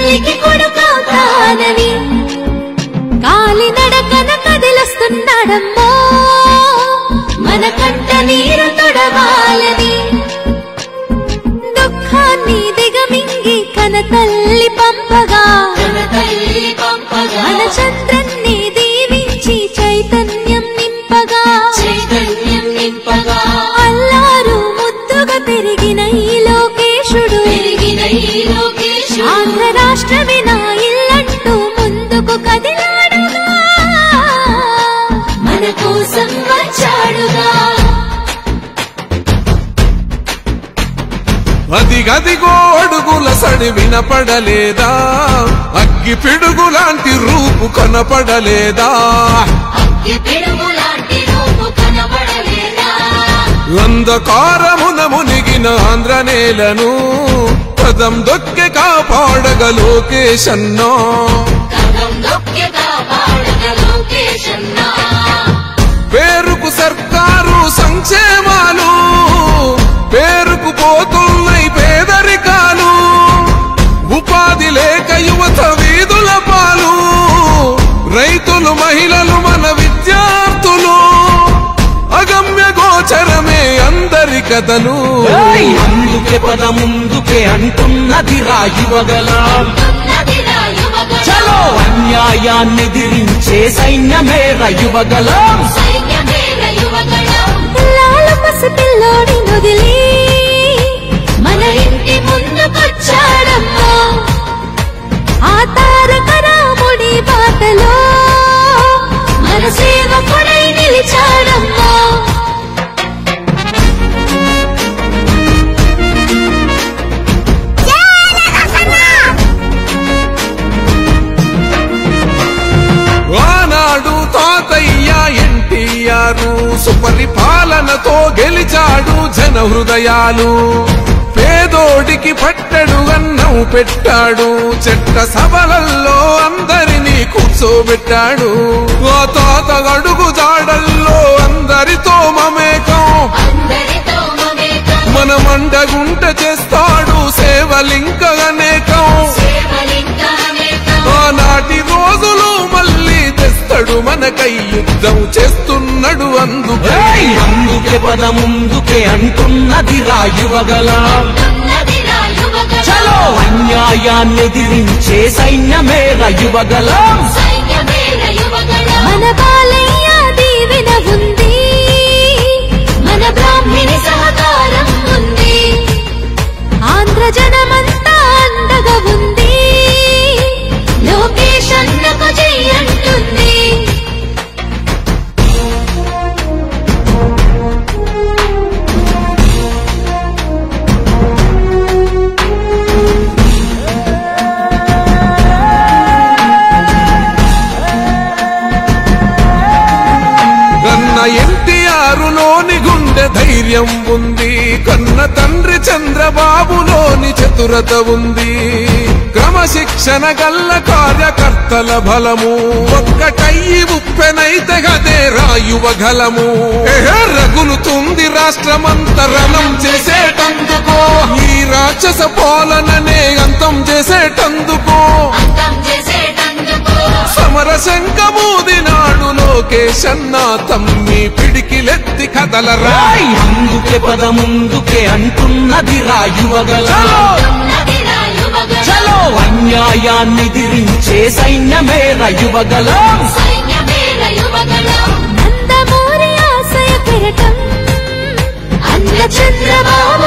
తల్లికి కొడుకవుతానని కాలినడకన కదిలొస్తున్నాడమ్మో మన కంట నీరు తొడవాలని దుఃఖాన్ని దిగమింగి కన తల్లి పంపగా మన చంద్రన్ని దీవించి చైతన్యం నింపగా అల్లారు ముద్దుగా పెరిగిన ఈ లోకేశుడు ఆంధ్ర రాష్ట్రమే నా ఇల్లంటూ ముందుకు కదిలాడుగా మన కోసం వచ్చాడుగా అదిగదిగో అడుగుల సడి వినపడలేదా అగ్గి పిడుగులాంటి రూపు కనపడలేదా అంధకారమున మునిగిన ఆంధ్ర నేలను పదం దొక్కె కాపాడగ లోకేశన్నా పేరుకు సర్కారు సంక్షేమాలు పేరుకు పోతున్నాయి పేదరికాలు ఉపాధి లేక యువత వీధుల పాలు రైతులు మహిళలు మన విద్యార్థులు అగమ్య గోచరమే అందరి కథలు అందుకే పద ముందుకే అంటున్నది రాయువగలం చలో అన్యాయాన్ని ఎదిరించే సైన్యమే రయువగలం లాల పసిపిల్లోడి వదిలి మన ఇంటి ముందుకొచ్చాడమ్మా ఆ తారక రాముడి బాటలో మన సేవకుడై నిలిచాడమ్మా ఆనాడు తాతయ్య ఎన్టీఆర్ సుపరిపాలనతో గెలిచాడు జన హృదయాలు పేదోడికి పట్టడు అన్నం పెట్టాడు చెట్ట సభలల్లో అందరినీ కూర్చోబెట్టాడు ఆ తాత అడుగు జాడల్లో అందరితో మమేకం మన మండగుంట చేస్తాడు సేవలింక అనేకం ఆనాటి రోజులు మళ్ళీ తెస్తాడు మనకై యుద్ధం చేస్తున్నాడు అందుకే పద ముందుకే అంటున్నది రాయువగలం చలో అన్యాయాన్ని ఎదిరించే సైన్యమే రయువగలం మన బాలయ్య దీవెన ఉంది మన బ్రాహ్మణి సహకారం ఉంది ఆంధ్ర జనమంతా అండగా ఉంది లోకేశ్ అన్నకు జై అంటుంది కన్న ఎన్టీఆరులోని గుండె ధైర్యం ఉంది కన్న తండ్రి చంద్రబాబులోని చతురత ఉంది క్రమశిక్షణ గల్ల కార్యకర్తల బలము ఒక్కటయ్యి ఉప్పెనైతే గదే రాయువగలము రగులుతుంది రాష్ట్రమంతరణం చేసేటందుకో ఈ రాక్షస పాలననే అంతం చేసేటందుకో సమర శంఖమూదినాడు లోకేశన్న తమ్మి పిడికిలెత్తి కదలరా అందుకే పద ముందుకే అంటున్నది రాయువగలం చలో అన్యాయాన్ని ఎదిరించే సైన్యమే రయువగలం నందమూరి ఆశయ కిరటం అన్న చంద్రబాబు